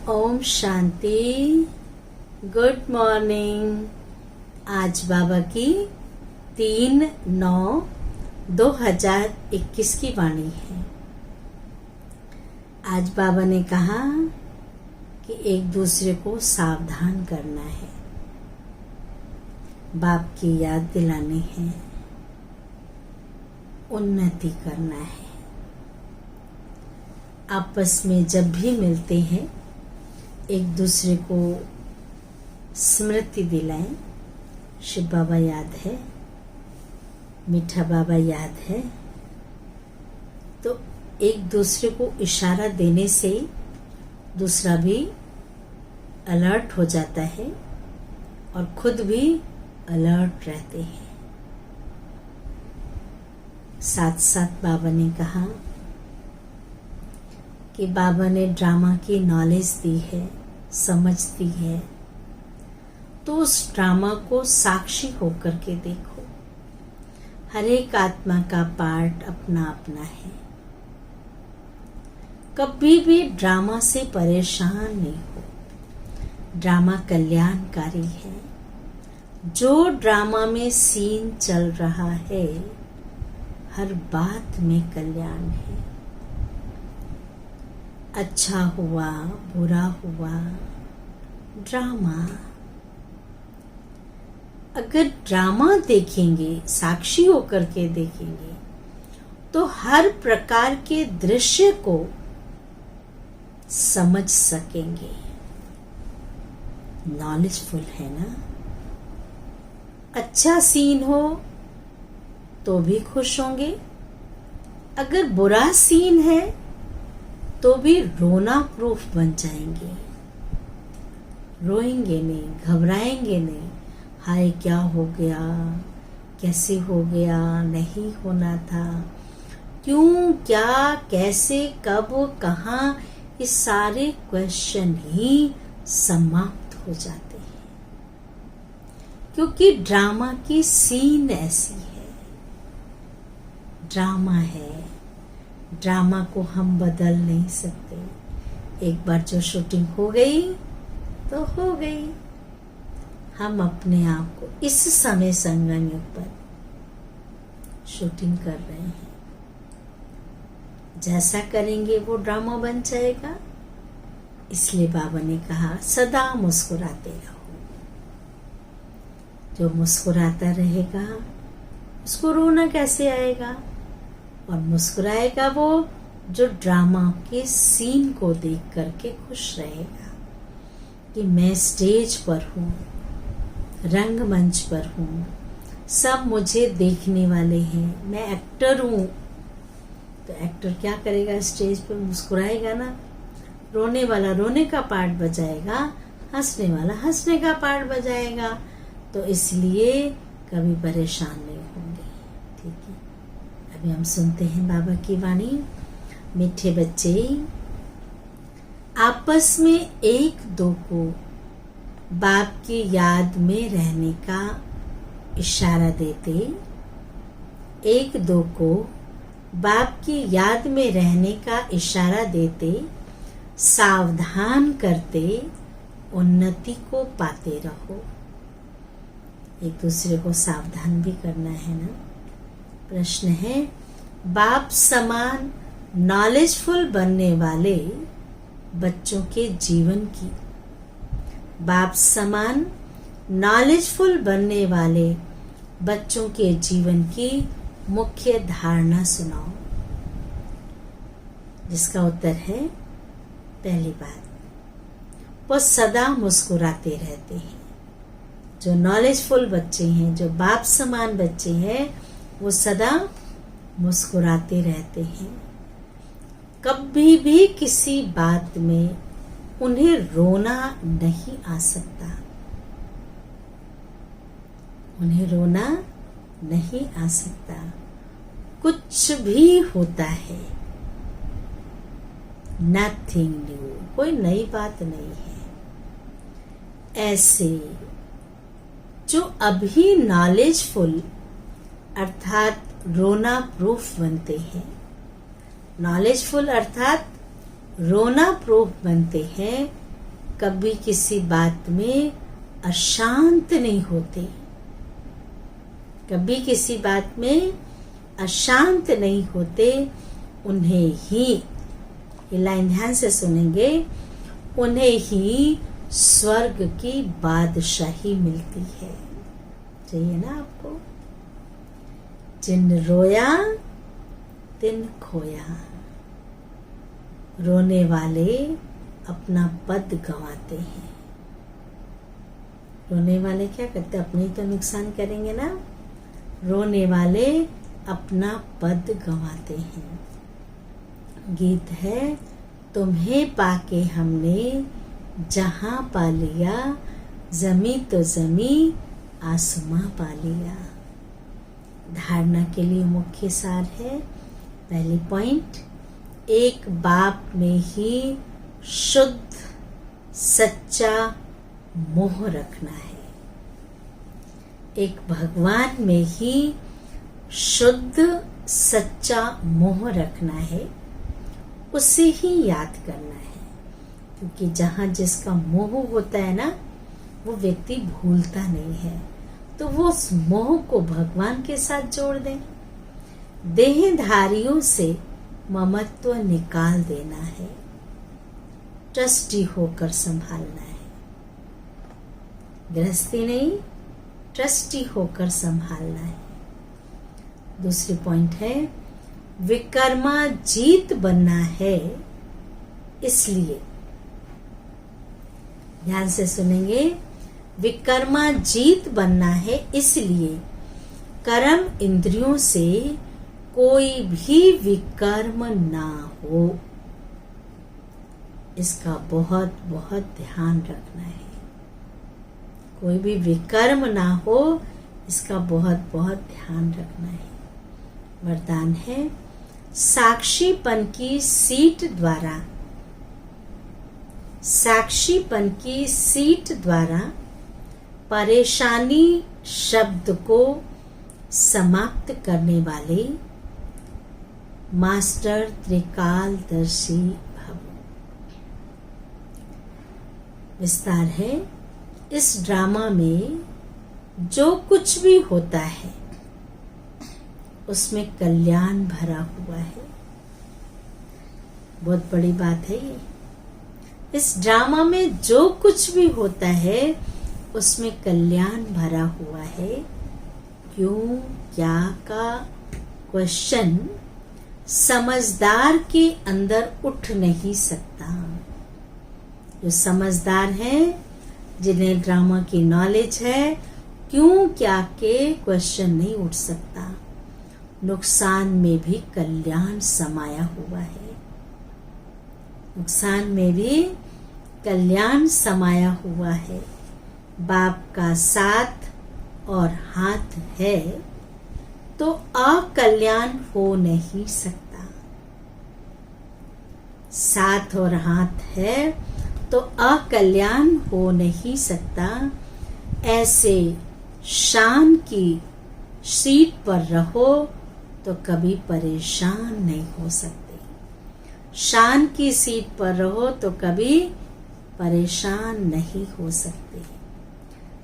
Om Shanti. Good morning. आज बाबा की 3/9/2021 की वाणी है। आज बाबा ने कहा कि एक दूसरे को सावधान करना है, बाप की याद दिलानी है, उन्नति करना है। आपस में जब भी मिलते हैं एक दूसरे को स्मृति दिलाएं। शिव बाबा याद है, मीठा बाबा याद है, तो एक दूसरे को इशारा देने से दूसरा भी अलर्ट हो जाता है और खुद भी अलर्ट रहते हैं। साथ साथ बाबा ने कहा कि बाबा ने ड्रामा की नॉलेज दी है, समझ दी है, तो उस ड्रामा को साक्षी होकर के देखो। हर एक आत्मा का पार्ट अपना अपना है। कभी भी ड्रामा से परेशान नहीं हो। ड्रामा कल्याणकारी है। जो ड्रामा में सीन चल रहा है, हर बात में कल्याण है। अच्छा हुआ, बुरा हुआ, ड्रामा। अगर ड्रामा देखेंगे, साक्षी होकर के देखेंगे, तो हर प्रकार के दृश्य को समझ सकेंगे। नॉलेजफुल है ना। अच्छा सीन हो तो भी खुश होंगे, अगर बुरा सीन है तो भी रोना प्रूफ बन जाएंगे। रोएंगे नहीं, घबराएंगे नहीं। हाय क्या हो गया, कैसे हो गया, नहीं होना था, क्यों, क्या, कैसे, कब, कहाँ, ये सारे क्वेश्चन ही समाप्त हो जाते हैं। क्योंकि ड्रामा की सीन ऐसी है। ड्रामा है, ड्रामा को हम बदल नहीं सकते। एक बार जो शूटिंग हो गई तो हो गई। हम अपने आप को इस समय संगम युग पर शूटिंग कर रहे हैं। जैसा करेंगे वो ड्रामा बन जाएगा। इसलिए बाबा ने कहा सदा मुस्कुराते रहो। जो मुस्कुराता रहेगा उसको रोना कैसे आएगा, और मुस्कुराएगा वो जो ड्रामा के सीन को देख करके खुश रहेगा कि मैं स्टेज पर हूँ, रंगमंच पर हूँ, सब मुझे देखने वाले हैं, मैं एक्टर हूँ। तो एक्टर क्या करेगा, स्टेज पर मुस्कुराएगा ना। रोने वाला रोने का पार्ट बजाएगा, हंसने वाला हंसने का पार्ट बजाएगा। तो इसलिए कभी परेशान नहीं होंगे। ठीक है, अभी हम सुनते हैं बाबा की वाणी। मीठे बच्चे, आपस में एक दो को बाप की याद में रहने का इशारा देते, एक दो को बाप की याद में रहने का इशारा देते, सावधान करते, उन्नति को पाते रहो। एक दूसरे को सावधान भी करना है ना। प्रश्न है, बाप समान नॉलेजफुल बनने वाले बच्चों के जीवन की, बाप समान नॉलेजफुल बनने वाले बच्चों के जीवन की मुख्य धारणा सुनाओ। जिसका उत्तर है पहली बात, वो सदा मुस्कुराते रहते हैं। जो नॉलेजफुल बच्चे हैं, जो बाप समान बच्चे हैं, वो सदा मुस्कुराते रहते हैं। कभी भी किसी बात में उन्हें रोना नहीं आ सकता। उन्हें रोना नहीं आ सकता। कुछ भी होता है, नथिंग न्यू, कोई नई बात नहीं है। ऐसे जो अभी नॉलेजफुल अर्थात रोना प्रूफ बनते हैं, नॉलेजफुल अर्थात रोना प्रूफ बनते हैं, कभी किसी बात में अशांत नहीं होते, कभी किसी बात में अशांत नहीं होते। उन्हें ही, ये लाइन ध्यान से सुनेंगे, उन्हें ही स्वर्ग की बादशाही मिलती है। चाहिए ना आपको? जिन रोया तिन खोया, रोने वाले अपना पद गंवाते हैं। रोने वाले क्या करते? अपने ही तो नुकसान करेंगे ना। रोने वाले अपना पद गंवाते हैं। गीत है, तुम्हें पाके हमने जहां पा लिया, जमी तो जमी आसमां पा लिया। धारणा के लिए मुख्य सार है, पहली पॉइंट, एक बाप में ही शुद्ध सच्चा मोह रखना है। एक भगवान में ही शुद्ध सच्चा मोह रखना है, उसे ही याद करना है। क्योंकि जहां जिसका मोह होता है ना, वो व्यक्ति भूलता नहीं है। तो वो उस मोह को भगवान के साथ जोड़ दें। देहधारियों से ममत्व निकाल देना है, ट्रस्टी होकर संभालना है। गृहस्थी नहीं, ट्रस्टी होकर संभालना है। दूसरी पॉइंट है, विकर्मा जीत बनना है। इसलिए ध्यान से सुनेंगे, विकर्मा जीत बनना है, इसलिए कर्म इंद्रियों से कोई भी विकर्म ना हो। इसका बहुत बहुत ध्यान रखना है। कोई भी विकर्म ना हो, इसका बहुत बहुत ध्यान रखना है। वरदान है, साक्षीपन की सीट द्वारा, साक्षीपन की सीट द्वारा परेशानी शब्द को समाप्त करने वाले मास्टर त्रिकालदर्शी भव। विस्तार है, इस ड्रामा में जो कुछ भी होता है उसमें कल्याण भरा हुआ है। बहुत बड़ी बात है ये। इस ड्रामा में जो कुछ भी होता है उसमें कल्याण भरा हुआ है। क्यों क्या का क्वेश्चन समझदार के अंदर उठ नहीं सकता। जो समझदार हैं, जिन्हें ड्रामा की नॉलेज है, क्यों क्या के क्वेश्चन नहीं उठ सकता। नुकसान में भी कल्याण समाया हुआ है। नुकसान में भी कल्याण समाया हुआ है। बाप का साथ और हाथ है तो अकल्याण हो नहीं सकता। साथ और हाथ है तो अकल्याण हो नहीं सकता। ऐसे शान की सीट पर रहो तो कभी परेशान नहीं हो सकते। शान की सीट पर रहो तो कभी परेशान नहीं हो सकते।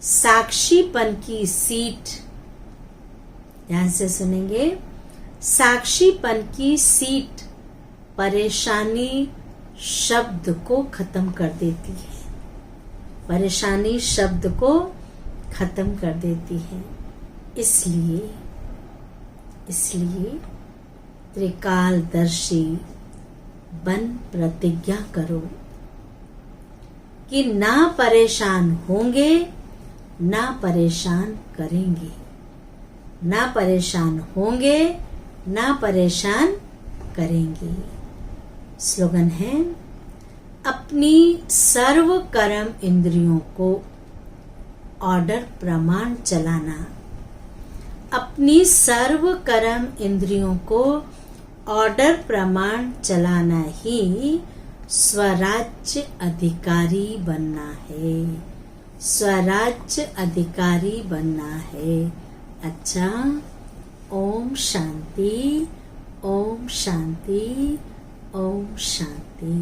साक्षीपन की सीट, ध्यान से सुनेंगे, साक्षीपन की सीट परेशानी शब्द को खत्म कर देती है। परेशानी शब्द को खत्म कर देती है। इसलिए त्रिकालदर्शी बन प्रतिज्ञा करो कि ना परेशान होंगे, ना परेशान करेंगे। ना परेशान होंगे, ना परेशान करेंगे। स्लोगन है, अपनी सर्व कर्म इंद्रियों को ऑर्डर प्रमाण चलाना। अपनी सर्व कर्म इंद्रियों को ऑर्डर प्रमाण चलाना ही स्वराज्य अधिकारी बनना है। स्वराज्य अधिकारी बनना है। अच्छा, ओम शांति, ओम शांति, ओम शांति।